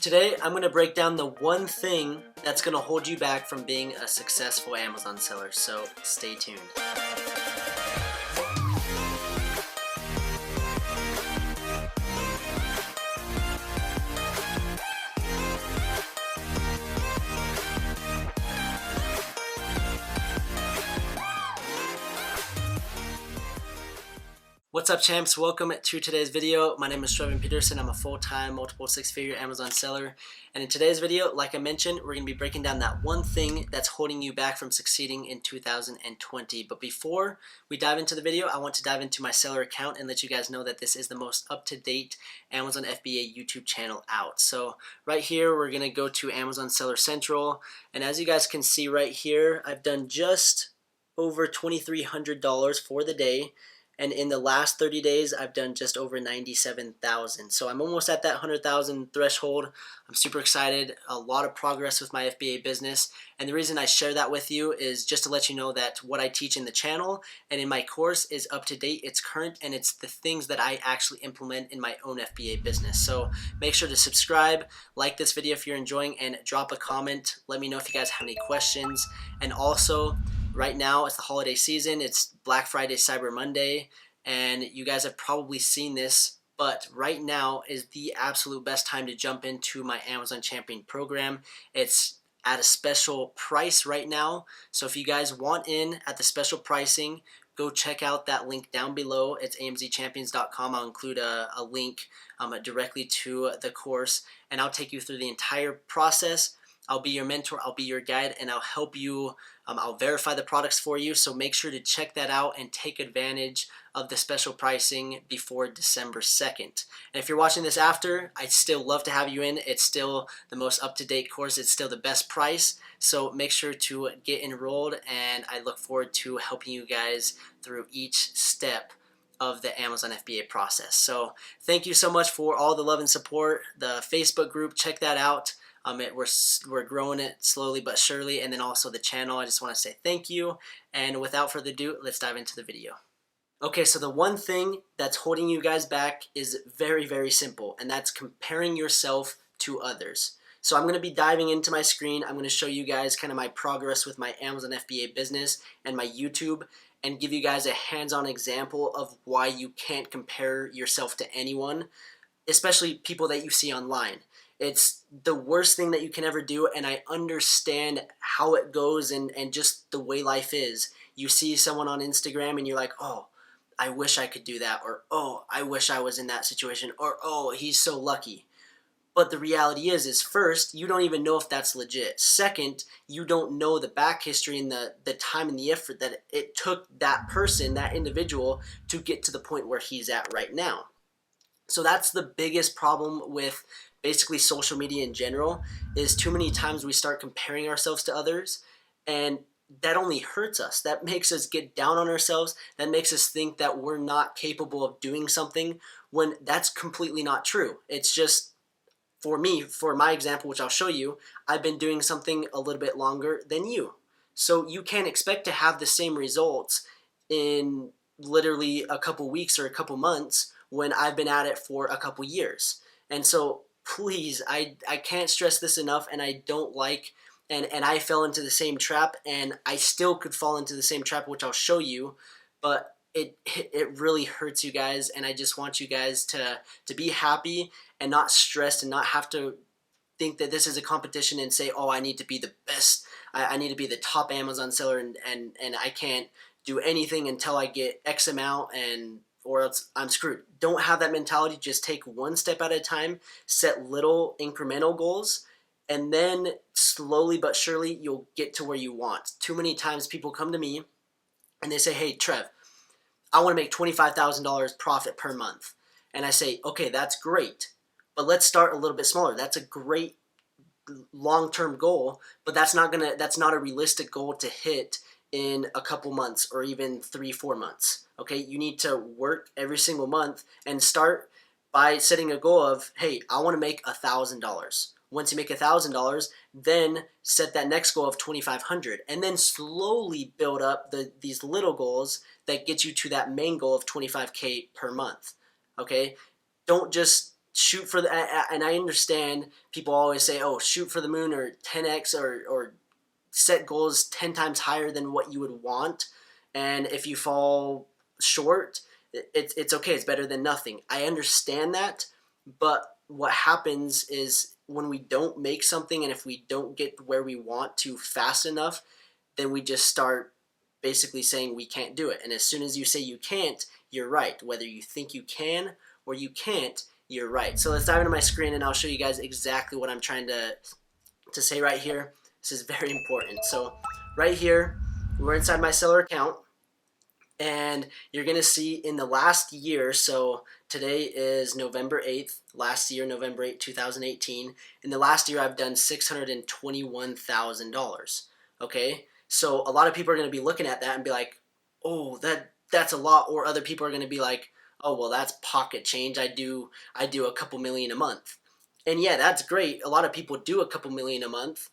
Today, I'm going to break down the one thing that's going to hold you back from being a successful Amazon seller, so stay tuned. What's up, champs? Welcome to today's video. My name is Trevin Peterson. I'm a full-time multiple six-figure Amazon seller, and in today's video, like I mentioned, we're going to be breaking down that one thing that's holding you back from succeeding in 2020. But before we dive into the video, I want to dive into my seller account and let you guys know that this is the most up-to-date Amazon FBA YouTube channel out. So right here, we're going to go to Amazon Seller Central, and as you guys can see right here, I've done just over $2,300 for the day. And in the last 30 days, I've done just over 97,000. So I'm almost at that 100,000 threshold. I'm super excited. A lot of progress with my FBA business. And the reason I share that with you is just to let you know that what I teach in the channel and in my course is up to date, it's current, and it's the things that I actually implement in my own FBA business. So make sure to subscribe, like this video if you're enjoying, and drop a comment. Let me know if you guys have any questions. And also, right now, it's the holiday season. It's Black Friday, Cyber Monday, and you guys have probably seen this, but right now is the absolute best time to jump into my Amazon Champion program. It's at a special price right now, so if you guys want in at the special pricing, go check out that link down below. It's amzchampions.com. I'll include a link directly to the course, and I'll take you through the entire process. I'll be your mentor, I'll be your guide, and I'll help you, I'll verify the products for you, so make sure to check that out and take advantage of the special pricing before December 2nd. And if you're watching this after, I'd still love to have you in. It's still the most up-to-date course, it's still the best price, so make sure to get enrolled, and I look forward to helping you guys through each step of the Amazon FBA process. So thank you so much for all the love and support. The Facebook group, check that out. We're growing it slowly but surely, and then also the channel. I just want to say thank you, and without further ado, let's dive into the video. Okay, so the one thing that's holding you guys back is very, very simple, and that's comparing yourself to others. So I'm going to be diving into my screen. I'm going to show you guys kind of my progress with my Amazon FBA business and my YouTube, and give you guys a hands-on example of why you can't compare yourself to anyone, especially people that you see online. It's the worst thing that you can ever do, and I understand how it goes and just the way life is. You see someone on Instagram and you're like, oh, I wish I could do that, or oh, I wish I was in that situation, or oh, he's so lucky. But the reality is first, you don't even know if that's legit. Second, you don't know the back history and the time and the effort that it took that person, that individual, to get to the point where he's at right now. So that's the biggest problem with basically social media in general, is too many times we start comparing ourselves to others, and that only hurts us. That makes us get down on ourselves. That makes us think that we're not capable of doing something, when that's completely not true. It's just, for me, for my example, which I'll show you, I've been doing something a little bit longer than you. So you can't expect to have the same results in literally a couple weeks or a couple months when I've been at it for a couple years. And so please, I can't stress this enough, and I don't like, and I fell into the same trap, and I still could fall into the same trap, which I'll show you, but it really hurts you guys, and I just want you guys to be happy and not stressed and not have to think that this is a competition and say, oh, I need to be the best, I need to be the top Amazon seller, and I can't do anything until I get X amount, or else I'm screwed. Don't have that mentality. Just take one step at a time, set little incremental goals, and then slowly but surely you'll get to where you want. Too many times people come to me and they say, hey, Trev, I want to make $25,000 profit per month. And I say, okay, that's great, but let's start a little bit smaller. That's a great long-term goal, but that's not a realistic goal to hit in a couple months or even 3-4 months. Okay, you need to work every single month and start by setting a goal of, hey, I want to make $1,000. Once you make $1,000, then set that next goal of $2,500, and then slowly build up these little goals that get you to that main goal of $25K per month. Okay, don't just shoot for the, and I understand people always say, oh, shoot for the moon, or 10x, or set goals 10 times higher than what you would want. And if you fall short, it's okay. It's better than nothing. I understand that. But what happens is when we don't make something, and if we don't get where we want to fast enough, then we just start basically saying we can't do it. And as soon as you say you can't, you're right. Whether you think you can or you can't, you're right. So let's dive into my screen and I'll show you guys exactly what I'm trying to say right here. This is very important. So right here, we're inside my seller account, and you're going to see in the last year, so today is November 8th, last year, November 8th, 2018. In the last year, I've done $621,000. Okay, so a lot of people are going to be looking at that and be like, oh, that's a lot. Or other people are going to be like, oh, well, that's pocket change. I do a couple million a month. And yeah, that's great. A lot of people do a couple million a month,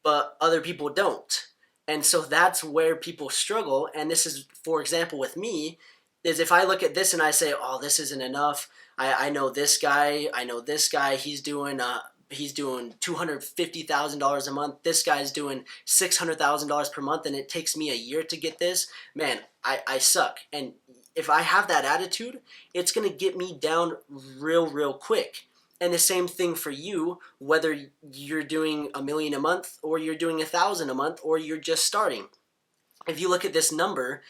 but other people don't. And so that's where people struggle. And this is, for example, with me, is if I look at this and I say, oh, this isn't enough. I know this guy. He's doing $250,000 a month. This guy's doing $600,000 per month, and it takes me a year to get this. Man, I suck. And if I have that attitude, it's gonna get me down real quick. And the same thing for you, whether you're doing $1 million a month, or you're doing 1,000 a month, or you're just starting. If you look at this number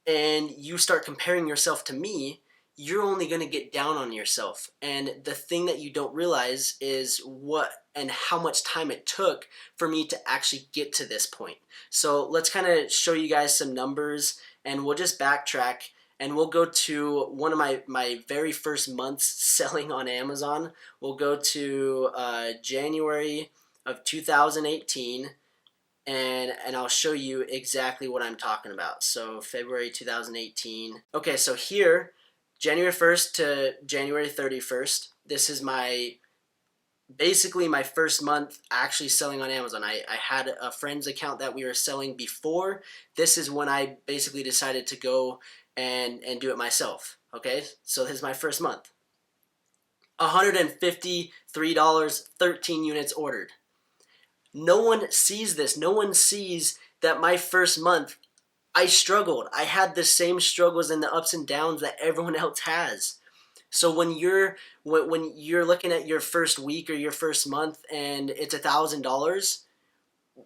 and you start comparing yourself to me, you're only going to get down on yourself. And the thing that you don't realize is what and how much time it took for me to actually get to this point. So let's kind of show you guys some numbers, and we'll just backtrack, and we'll go to one of my very first months selling on Amazon. We'll go to January of 2018, and I'll show you exactly what I'm talking about. So February 2018. Okay, so here, January 1st to January 31st, this is basically my first month actually selling on Amazon. I had a friend's account that we were selling before. This is when I basically decided to go and do it myself. Okay, so this is my first month. $153, 13 units ordered. No one sees this. No one sees that my first month, I struggled. I had the same struggles and the ups and downs that everyone else has. So when you're looking at your first week or your first month and it's $1,000,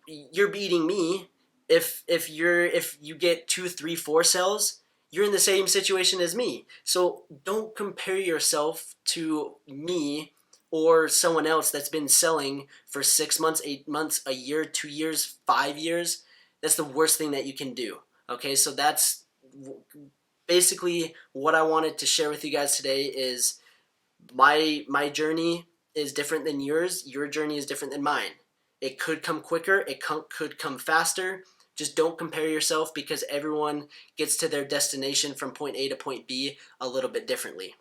you're beating me. If you get 2, 3, 4 sales, you're in the same situation as me. So don't compare yourself to me or someone else that's been selling for 6 months, 8 months, a year, 2 years, 5 years. That's the worst thing that you can do. Okay, so that's basically what I wanted to share with you guys today. Is my journey is different than yours. Your journey is different than mine. It could come quicker. It could come faster. Just don't compare yourself, because everyone gets to their destination from point A to point B a little bit differently.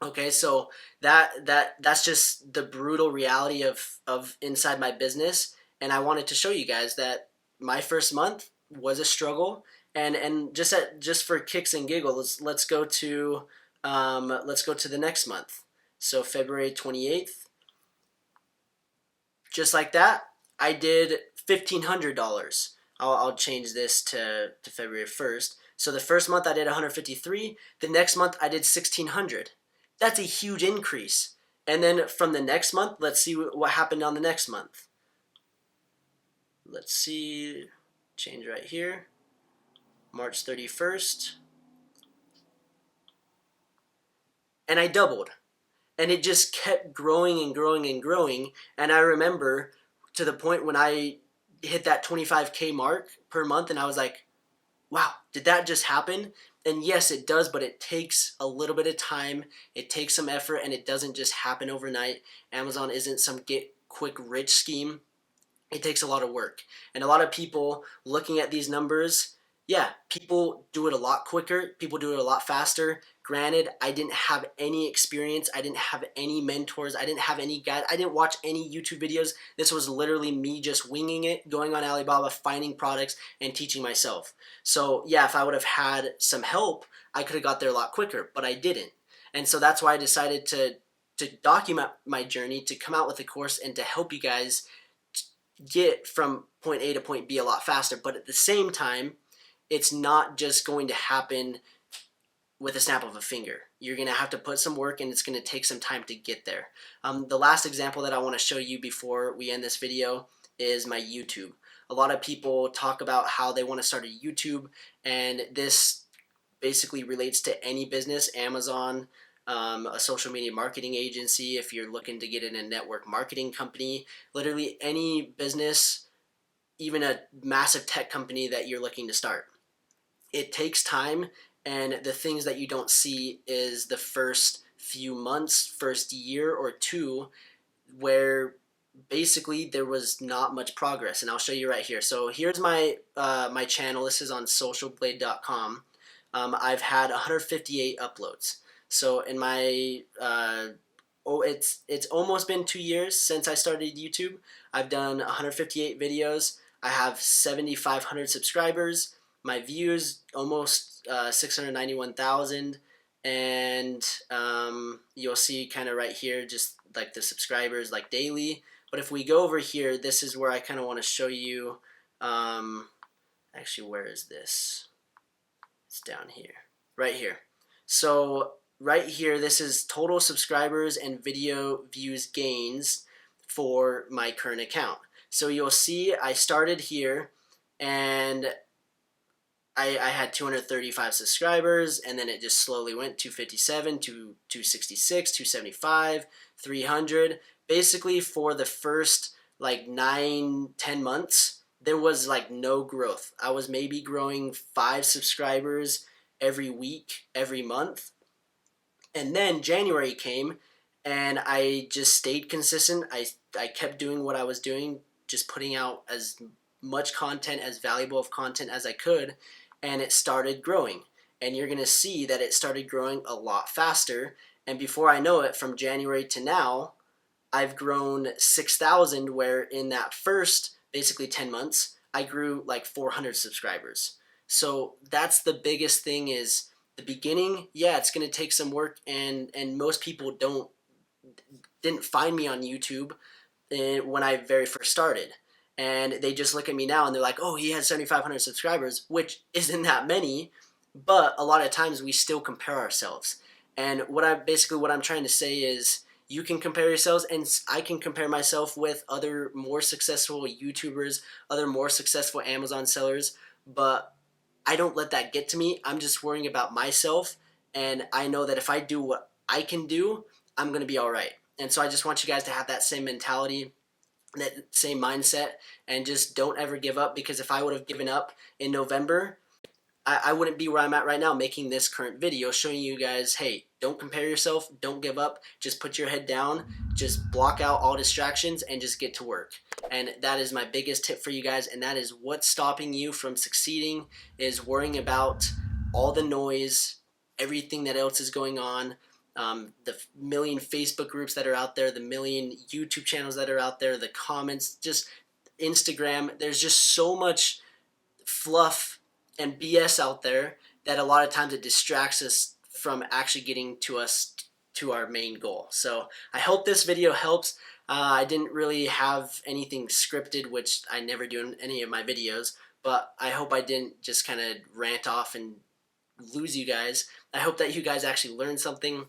Okay, so that's just the brutal reality of inside my business, and I wanted to show you guys that my first month was a struggle, and just for kicks and giggles, let's go to the next month. So February 28th, just like that, I did $1,500. I'll change this to February 1st. So the first month I did 153. The next month I did 1,600. That's a huge increase. And then from the next month, let's see what happened on the next month. Let's see, change right here. March 31st. And I doubled. And it just kept growing and growing and growing. And I remember to the point when I hit that 25K mark per month, and I was like, wow, did that just happen? And yes, it does, but it takes a little bit of time. It takes some effort, and it doesn't just happen overnight. Amazon isn't some get quick rich scheme. It takes a lot of work. And a lot of people looking at these numbers, yeah, people do it a lot quicker. People do it a lot faster. Granted, I didn't have any experience. I didn't have any mentors. I didn't have any guide. I didn't watch any YouTube videos. This was literally me just winging it, going on Alibaba, finding products, and teaching myself. So yeah, if I would have had some help, I could have got there a lot quicker, but I didn't. And so that's why I decided to to document my journey, to come out with a course and to help you guys get from point A to point B a lot faster. But at the same time, it's not just going to happen with a snap of a finger. You're going to have to put some work, and it's going to take some time to get there. The last example that I want to show you before we end this video is my YouTube. A lot of people talk about how they want to start a YouTube, and this basically relates to any business, Amazon, a social media marketing agency, if you're looking to get in a network marketing company, literally any business, even a massive tech company that you're looking to start. It takes time, and the things that you don't see is the first few months, first year or two, where basically there was not much progress, and I'll show you right here. So here's my my channel. This is on socialblade.com. I've had 158 uploads. So in my it's almost been 2 years since I started YouTube. I've done 158 videos. I have 7,500 subscribers. My views almost 691,000, and you'll see kind of right here just like the subscribers like daily. But if we go over here, this is where I kind of want to show you. Actually, where is this? It's down here, right here. So right here, this is total subscribers and video views gains for my current account. So you'll see I started here, and I had 235 subscribers, and then it just slowly went 257, to 266, 275, 300. Basically, for the first like 9-10 months, there was like no growth. I was maybe growing 5 subscribers every week, every month. And then January came, and I just stayed consistent. I kept doing what I was doing, just putting out as much content, as valuable of content as I could, and it started growing. And you're going to see that it started growing a lot faster. And before I know it, from January to now, I've grown 6,000, where in that first basically 10 months, I grew like 400 subscribers. So that's the biggest thing, is the beginning. Yeah, it's going to take some work, and most people didn't find me on YouTube when I very first started. And they just look at me now and they're like, oh, he has 7,500 subscribers, which isn't that many, but a lot of times we still compare ourselves. And what I'm trying to say is, you can compare yourselves, and I can compare myself with other more successful YouTubers, other more successful Amazon sellers, but I don't let that get to me. I'm just worrying about myself, and I know that if I do what I can do, I'm going to be all right. And so I just want you guys to have that same mentality, that same mindset, and just don't ever give up, because if I would have given up in November, I wouldn't be where I'm at right now, making this current video showing you guys, hey, don't compare yourself, don't give up, just put your head down, just block out all distractions and just get to work. And that is my biggest tip for you guys, and that is what's stopping you from succeeding, is worrying about all the noise, everything that else is going on, the million Facebook groups that are out there, the million YouTube channels that are out there, the comments, just Instagram. There's just so much fluff and BS out there that a lot of times it distracts us from actually getting to our main goal. So I hope this video helps. I didn't really have anything scripted, which I never do in any of my videos, but I hope I didn't just kind of rant off and lose you guys. I hope that you guys actually learned something,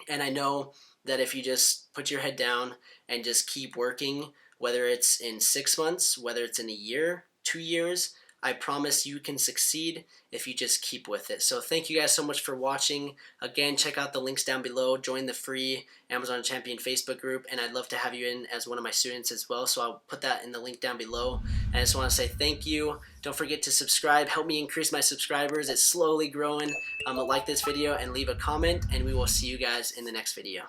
and I know that if you just put your head down and just keep working, whether it's in 6 months, whether it's in a year, 2 years, I promise you can succeed if you just keep with it. So thank you guys so much for watching. Again, check out the links down below. Join the free Amazon Champion Facebook group, and I'd love to have you in as one of my students as well. So I'll put that in the link down below. And I just want to say thank you. Don't forget to subscribe. Help me increase my subscribers. It's slowly growing. Like this video and leave a comment, and we will see you guys in the next video.